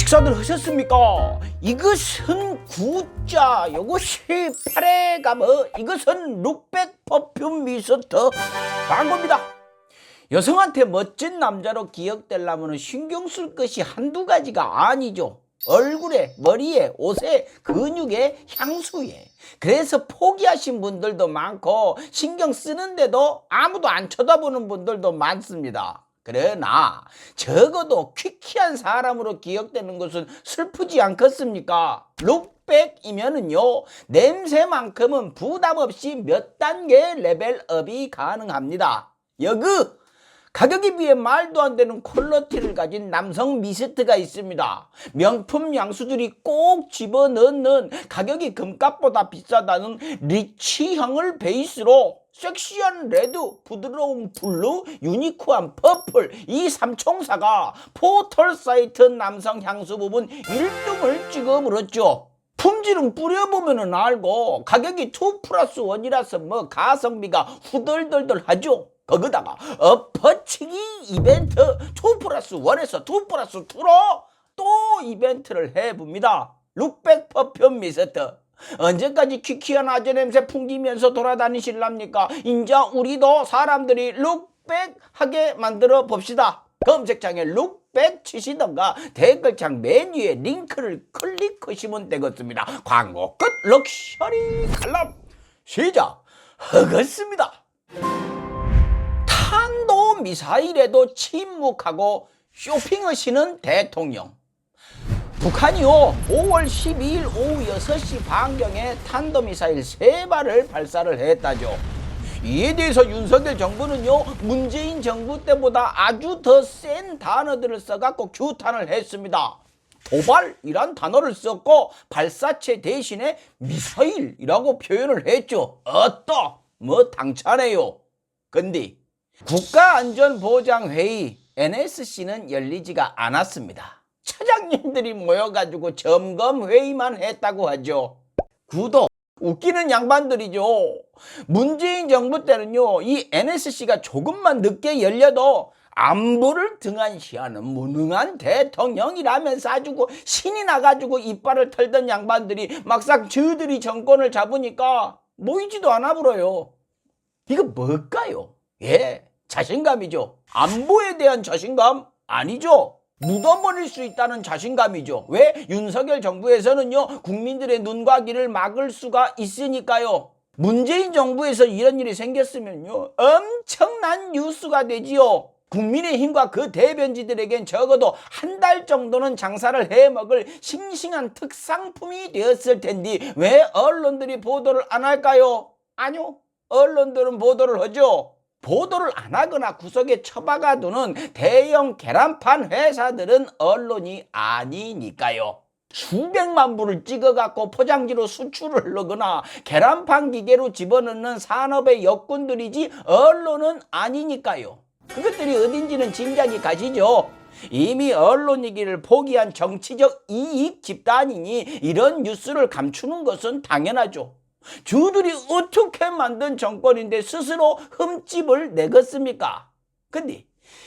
식사들 하셨습니까? 이것은 구자, 요것이 파래가머, 이것은 룩백 퍼퓸 미스터 광고입니다. 여성한테 멋진 남자로 기억되려면 신경 쓸 것이 한두 가지가 아니죠. 얼굴에, 머리에, 옷에, 근육에, 향수에. 그래서 포기하신 분들도 많고 신경 쓰는데도 아무도 안 쳐다보는 분들도 많습니다. 그러나 적어도 퀴퀴한 사람으로 기억되는 것은 슬프지 않겠습니까? 룩백이면은요, 냄새만큼은 부담 없이 몇 단계 레벨업이 가능합니다. 여그 가격에 비해 말도 안 되는 퀄리티를 가진 남성 미스트가 있습니다. 명품 향수들이 꼭 집어넣는 가격이 금값보다 비싸다는 리치향을 베이스로 섹시한 레드, 부드러운 블루, 유니크한 퍼플, 이 삼총사가 포털 사이트 남성 향수 부분 1등을 찍어버렸죠. 품질은 뿌려보면 알고 가격이 2+1이라서 뭐 가성비가 후덜덜덜 하죠. 거기다가 엎어치기 이벤트 2+1에서 2+2로 또 이벤트를 해봅니다. 룩백 퍼퓸 미스트. 언제까지 퀴퀴한 아재 냄새 풍기면서 돌아다니실랍니까? 인자 우리도 사람들이 룩백 하게 만들어 봅시다. 검색창에 룩백 치시던가 댓글창 메뉴에 링크를 클릭하시면 되겠습니다. 광고 끝. 럭셔리 칼럼 시작하겠습니다. 탄도미사일에도 침묵하고 쇼핑하시는 대통령. 북한이요 5월 12일 오후 6시 반경에 탄도미사일 3발을 발사를 했다죠. 이에 대해서 윤석열 정부는요, 문재인 정부 때보다 아주 더 센 단어들을 써갖고 규탄을 했습니다. 도발이란 단어를 썼고 발사체 대신에 미사일이라고 표현을 했죠. 뭐 당차네요. 근데 국가안전보장회의 NSC는 열리지가 않았습니다. 차장님들이 모여가지고 점검회의만 했다고 하죠. 구독. 웃기는 양반들이죠. 문재인 정부 때는요, 이 NSC가 조금만 늦게 열려도 안보를 등한시하는 무능한 대통령이라면서 아주 신이 나가지고 이빨을 털던 양반들이 막상 저들이 정권을 잡으니까 모이지도 않아 불어요. 이거 뭘까요? 예, 자신감이죠. 안보에 대한 자신감? 아니죠. 묻어버릴 수 있다는 자신감이죠. 왜? 윤석열 정부에서는요, 국민들의 눈과 귀를 막을 수가 있으니까요. 문재인 정부에서 이런 일이 생겼으면요, 엄청난 뉴스가 되지요. 국민의힘과 그 대변지들에겐 적어도 한 달 정도는 장사를 해먹을 싱싱한 특상품이 되었을 텐데 왜 언론들이 보도를 안 할까요? 아니요, 언론들은 보도를 하죠. 보도를 안 하거나 구석에 처박아두는 대형 계란판 회사들은 언론이 아니니까요. 수백만 부를 찍어갖고 포장지로 수출을 하거나 계란판 기계로 집어넣는 산업의 역군들이지 언론은 아니니까요. 그것들이 어딘지는 짐작이 가시죠. 이미 언론이기를 포기한 정치적 이익 집단이니 이런 뉴스를 감추는 것은 당연하죠. 저들이 어떻게 만든 정권인데 스스로 흠집을 내겠습니까? 근데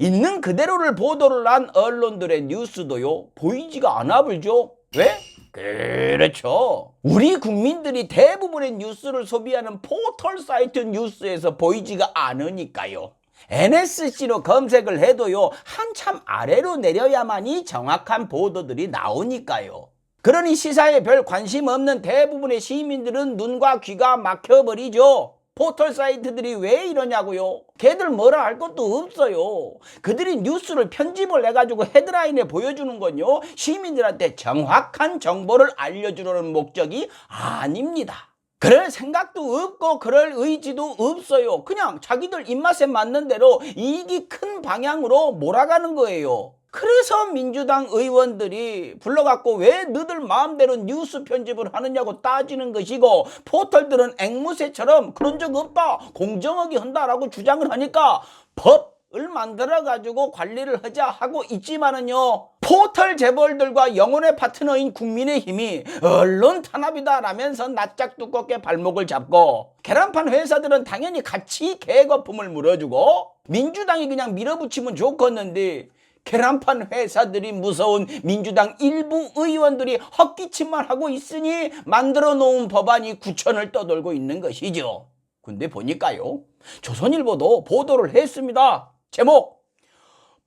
있는 그대로를 보도를 한 언론들의 뉴스도요, 보이지가 않아 불죠. 왜? 그렇죠. 우리 국민들이 대부분의 뉴스를 소비하는 포털 사이트 뉴스에서 보이지가 않으니까요. NSC로 검색을 해도요, 한참 아래로 내려야만이 정확한 보도들이 나오니까요. 그러니 시사에 별 관심 없는 대부분의 시민들은 눈과 귀가 막혀버리죠. 포털 사이트들이 왜 이러냐고요? 걔들 뭐라 할 것도 없어요. 그들이 뉴스를 편집을 해가지고 헤드라인에 보여주는 건요, 시민들한테 정확한 정보를 알려주려는 목적이 아닙니다. 그럴 생각도 없고 그럴 의지도 없어요. 그냥 자기들 입맛에 맞는 대로 이익이 큰 방향으로 몰아가는 거예요. 그래서 민주당 의원들이 불러갖고 왜 너들 마음대로 뉴스 편집을 하느냐고 따지는 것이고, 포털들은 앵무새처럼 그런 적 없다, 공정하게 한다라고 주장을 하니까 법을 만들어가지고 관리를 하자 하고 있지만은요, 포털 재벌들과 영혼의 파트너인 국민의힘이 언론 탄압이다라면서 낯짝 두껍게 발목을 잡고, 계란판 회사들은 당연히 같이 개거품을 물어주고, 민주당이 그냥 밀어붙이면 좋겠는데 계란판 회사들이 무서운 민주당 일부 의원들이 헛기침만 하고 있으니 만들어 놓은 법안이 구천을 떠돌고 있는 것이죠. 근데 보니까요, 조선일보도 보도를 했습니다. 제목,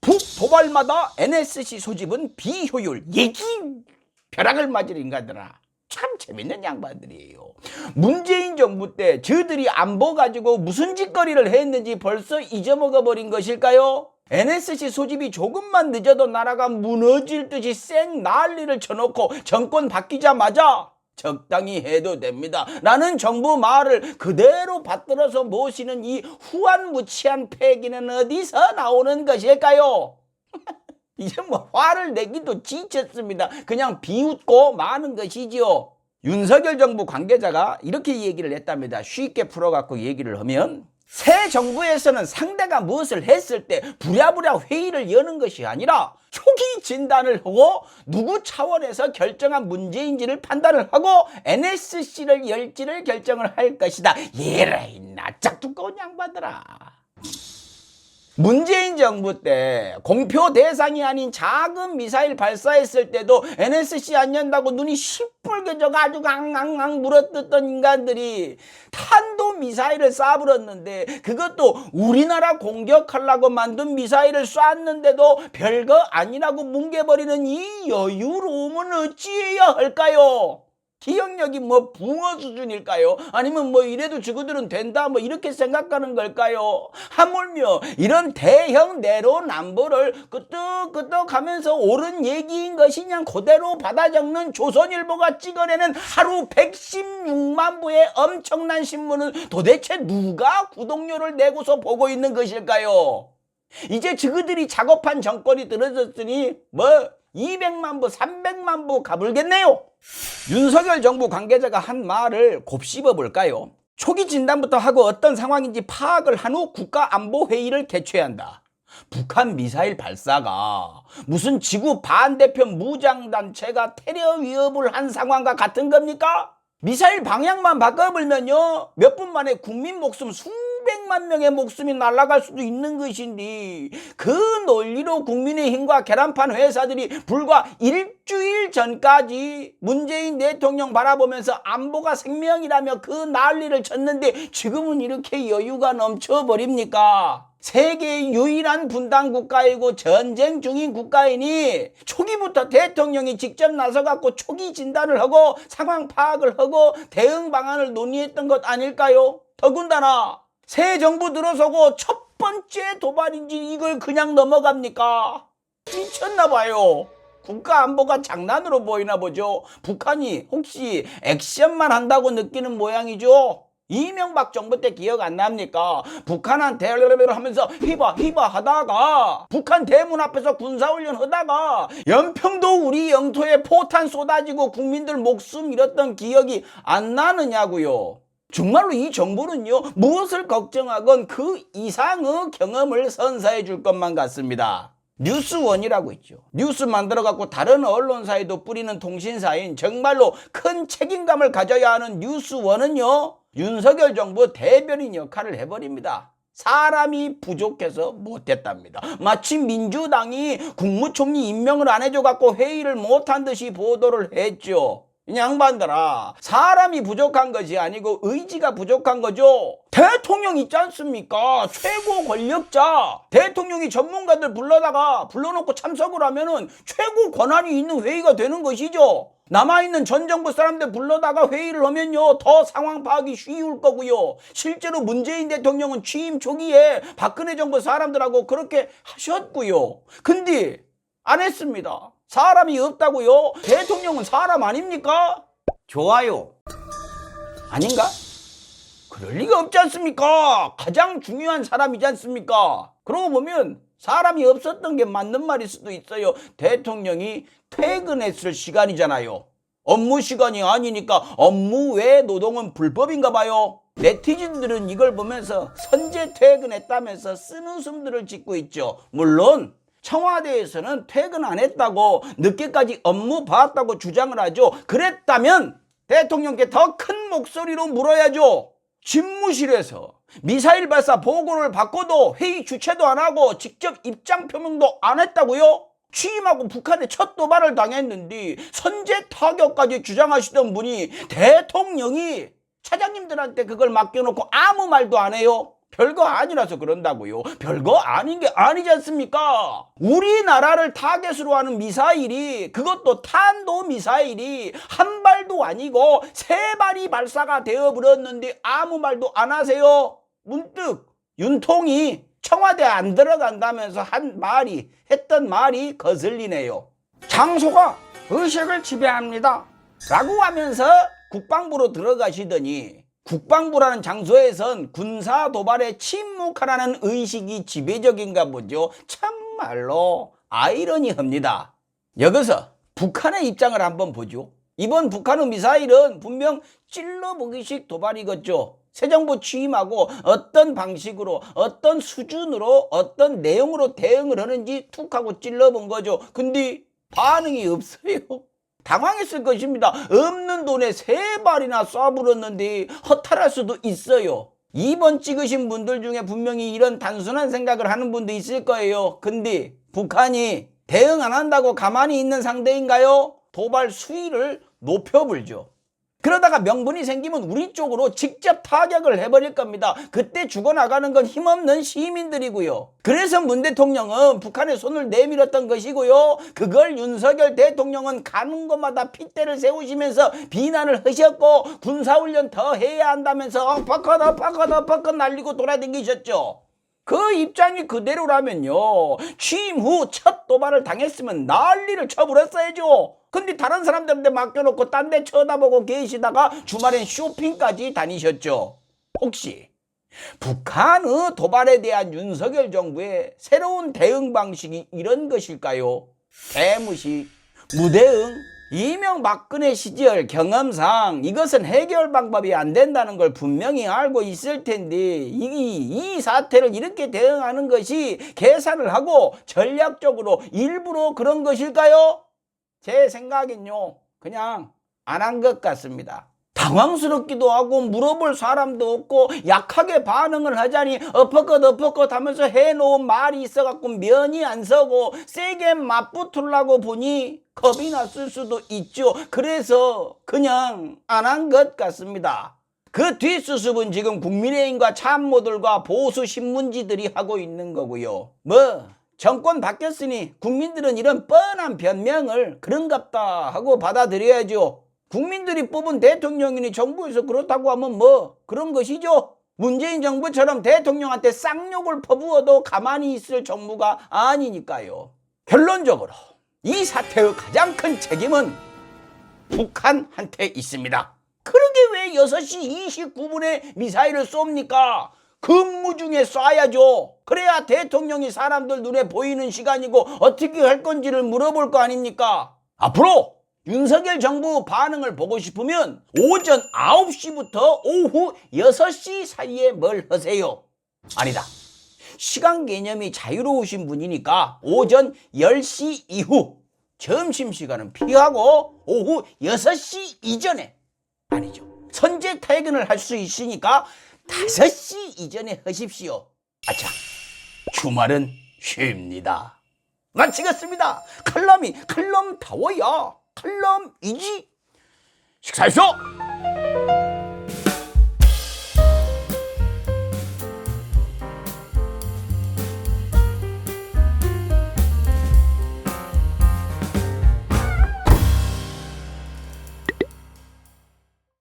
북도발마다 NSC 소집은 비효율, 얘기 벼락을 맞을 인간들아. 참 재밌는 양반들이에요. 문재인 정부 때 저들이 안보 가지고 무슨 짓거리를 했는지 벌써 잊어먹어 버린 것일까요? NSC 소집이 조금만 늦어도 나라가 무너질 듯이 쌩 난리를 쳐놓고 정권 바뀌자마자 적당히 해도 됩니다 라는 정부 말을 그대로 받들어서 모시는 이 후한무치한 패기는 어디서 나오는 것일까요? 이제 뭐 화를 내기도 지쳤습니다. 그냥 비웃고 마는 것이지요. 윤석열 정부 관계자가 이렇게 얘기를 했답니다. 쉽게 풀어갖고 얘기를 하면, 새 정부에서는 상대가 무엇을 했을 때 부랴부랴 회의를 여는 것이 아니라 초기 진단을 하고 누구 차원에서 결정한 문제인지를 판단을 하고 NSC를 열지를 결정을 할 것이다. 예라이 낯짝 두꺼운 양반들아. 문재인 정부 때 공표 대상이 아닌 작은 미사일 발사했을 때도 NSC 안 연다고 눈이 시뻘게 져가지고 앙앙앙 물어뜯던 인간들이 탄도미사일을 쏴불었는데, 그것도 우리나라 공격하려고 만든 미사일을 쐈는데도 별거 아니라고 뭉개버리는 이 여유로움은 어찌해야 할까요? 기억력이 뭐 붕어 수준일까요? 아니면 뭐 이래도 저거들은 된다 뭐 이렇게 생각하는 걸까요? 하물며 이런 대형 내로남불을 끄떡끄떡 하면서 옳은 얘기인 것이냐 그대로 받아 적는 조선일보가 찍어내는 하루 116만 부의 엄청난 신문은 도대체 누가 구독료를 내고서 보고 있는 것일까요? 이제 저그들이 작업한 정권이 들어졌으니 뭐 200만 부, 300만 부 가불겠네요. 윤석열 정부 관계자가 한 말을 곱씹어 볼까요? 초기 진단부터 하고 어떤 상황인지 파악을 한 후 국가안보회의를 개최해야 한다. 북한 미사일 발사가 무슨 지구 반대편 무장단체가 테러 위협을 한 상황과 같은 겁니까? 미사일 방향만 바꿔보면요, 몇 분 만에 국민 목숨 수백만 명의 목숨이 날아갈 수도 있는 것인데, 그 논리로 국민의힘과 계란판 회사들이 불과 일주일 전까지 문재인 대통령 바라보면서 안보가 생명이라며 그 난리를 쳤는데 지금은 이렇게 여유가 넘쳐버립니까? 세계의 유일한 분단 국가이고 전쟁 중인 국가이니 초기부터 대통령이 직접 나서갖고 초기 진단을 하고 상황 파악을 하고 대응 방안을 논의했던 것 아닐까요? 더군다나 새 정부 들어서고 첫 번째 도발인지 이걸 그냥 넘어갑니까? 미쳤나 봐요. 국가 안보가 장난으로 보이나 보죠. 북한이 혹시 액션만 한다고 느끼는 모양이죠. 이명박 정부 때 기억 안 납니까? 북한한테 하면서 히바 하다가 북한 대문 앞에서 군사훈련 하다가 연평도 우리 영토에 포탄 쏟아지고 국민들 목숨 잃었던 기억이 안 나느냐고요. 정말로 이 정부는요, 무엇을 걱정하건 그 이상의 경험을 선사해 줄 것만 같습니다. 뉴스원이라고 있죠. 뉴스 만들어갖고 다른 언론사에도 뿌리는 통신사인 정말로 큰 책임감을 가져야 하는 뉴스원은요, 윤석열 정부 대변인 역할을 해버립니다. 사람이 부족해서 못했답니다. 마치 민주당이 국무총리 임명을 안 해줘갖고 회의를 못한 듯이 보도를 했죠. 이 양반들아, 사람이 부족한 것이 아니고 의지가 부족한 거죠. 대통령 있지 않습니까? 최고 권력자. 대통령이 전문가들 불러놓고 참석을 하면은 최고 권한이 있는 회의가 되는 것이죠. 남아있는 전 정부 사람들 불러다가 회의를 하면요, 더 상황 파악이 쉬울 거고요. 실제로 문재인 대통령은 취임 초기에 박근혜 정부 사람들하고 그렇게 하셨고요. 근데 안 했습니다. 사람이 없다고요? 대통령은 사람 아닙니까? 좋아요. 아닌가? 그럴 리가 없지 않습니까? 가장 중요한 사람이지 않습니까? 그러고 보면 사람이 없었던 게 맞는 말일 수도 있어요. 대통령이 퇴근했을 시간이잖아요. 업무 시간이 아니니까 업무 외 노동은 불법인가 봐요. 네티즌들은 이걸 보면서 선제 퇴근했다면서 쓴웃음들을 짓고 있죠. 물론 청와대에서는 퇴근 안 했다고 늦게까지 업무 봤다고 주장을 하죠. 그랬다면 대통령께 더 큰 목소리로 물어야죠. 집무실에서 미사일 발사 보고를 받고도 회의 주최도 안 하고 직접 입장 표명도 안 했다고요? 취임하고 북한에 첫 도발을 당했는데 선제 타격까지 주장하시던 분이 대통령이 차장님들한테 그걸 맡겨놓고 아무 말도 안 해요? 별거 아니라서 그런다고요. 별거 아닌 게 아니지 않습니까? 우리나라를 타겟으로 하는 미사일이, 그것도 탄도미사일이 한 발도 아니고 세 발이 발사가 되어버렸는데 아무 말도 안 하세요? 문득 윤통이 청와대 안 들어간다면서 했던 말이 거슬리네요. 장소가 의식을 지배합니다 라고 하면서 국방부로 들어가시더니, 국방부라는 장소에선 군사 도발에 침묵하라는 의식이 지배적인가 보죠. 참말로 아이러니합니다. 여기서 북한의 입장을 한번 보죠. 이번 북한의 미사일은 분명 찔러보기식 도발이겠죠. 새 정부 취임하고 어떤 방식으로, 어떤 수준으로, 어떤 내용으로 대응을 하는지 툭 하고 찔러본 거죠. 근데 반응이 없어요. 당황했을 것입니다. 없는 돈에 세 발이나 쏴불었는데 허탈할 수도 있어요. 2번 찍으신 분들 중에 분명히 이런 단순한 생각을 하는 분도 있을 거예요. 근데 북한이 대응 안 한다고 가만히 있는 상대인가요? 도발 수위를 높여불죠. 그러다가 명분이 생기면 우리 쪽으로 직접 타격을 해버릴 겁니다. 그때 죽어나가는 건 힘없는 시민들이고요. 그래서 문 대통령은 북한에 손을 내밀었던 것이고요. 그걸 윤석열 대통령은 가는 곳마다 핏대를 세우시면서 비난을 하셨고, 군사훈련 더 해야 한다면서 엎어컷 날리고 돌아다니셨죠. 그 입장이 그대로라면요, 취임 후 첫 도발을 당했으면 난리를 쳐버렸어야죠. 근데 다른 사람들한테 맡겨놓고 딴 데 쳐다보고 계시다가 주말엔 쇼핑까지 다니셨죠. 혹시 북한의 도발에 대한 윤석열 정부의 새로운 대응 방식이 이런 것일까요? 대무식, 무대응? 이명박근혜 시절 경험상 이것은 해결 방법이 안 된다는 걸 분명히 알고 있을 텐데, 이 사태를 이렇게 대응하는 것이 계산을 하고 전략적으로 일부러 그런 것일까요? 제 생각엔요, 그냥 안 한 것 같습니다. 당황스럽기도 하고 물어볼 사람도 없고 약하게 반응을 하자니 엎어컷 하면서 해놓은 말이 있어갖고 면이 안 서고 세게 맞붙으려고 보니 겁이 났을 수도 있죠. 그래서 그냥 안 한 것 같습니다. 그 뒷수습은 지금 국민의힘과 참모들과 보수 신문지들이 하고 있는 거고요. 정권 바뀌었으니 국민들은 이런 뻔한 변명을 그런갑다 하고 받아들여야죠. 국민들이 뽑은 대통령이니 정부에서 그렇다고 하면 그런 것이죠. 문재인 정부처럼 대통령한테 쌍욕을 퍼부어도 가만히 있을 정부가 아니니까요. 결론적으로 이 사태의 가장 큰 책임은 북한한테 있습니다. 그러게 왜 6시 29분에 미사일을 쏩니까? 근무 중에 쏴야죠. 그래야 대통령이 사람들 눈에 보이는 시간이고 어떻게 할 건지를 물어볼 거 아닙니까? 앞으로 윤석열 정부 반응을 보고 싶으면 오전 9시부터 오후 6시 사이에 뭘 하세요? 아니다. 시간 개념이 자유로우신 분이니까 오전 10시 이후, 점심시간은 피하고 오후 6시 이전에, 아니죠, 선제 퇴근을 할 수 있으니까 5시 이전에 하십시오. 아차, 주말은 쉽니다. 마치겠습니다. 칼럼이 칼럼다워야 칼럼이지. 식사하십시오.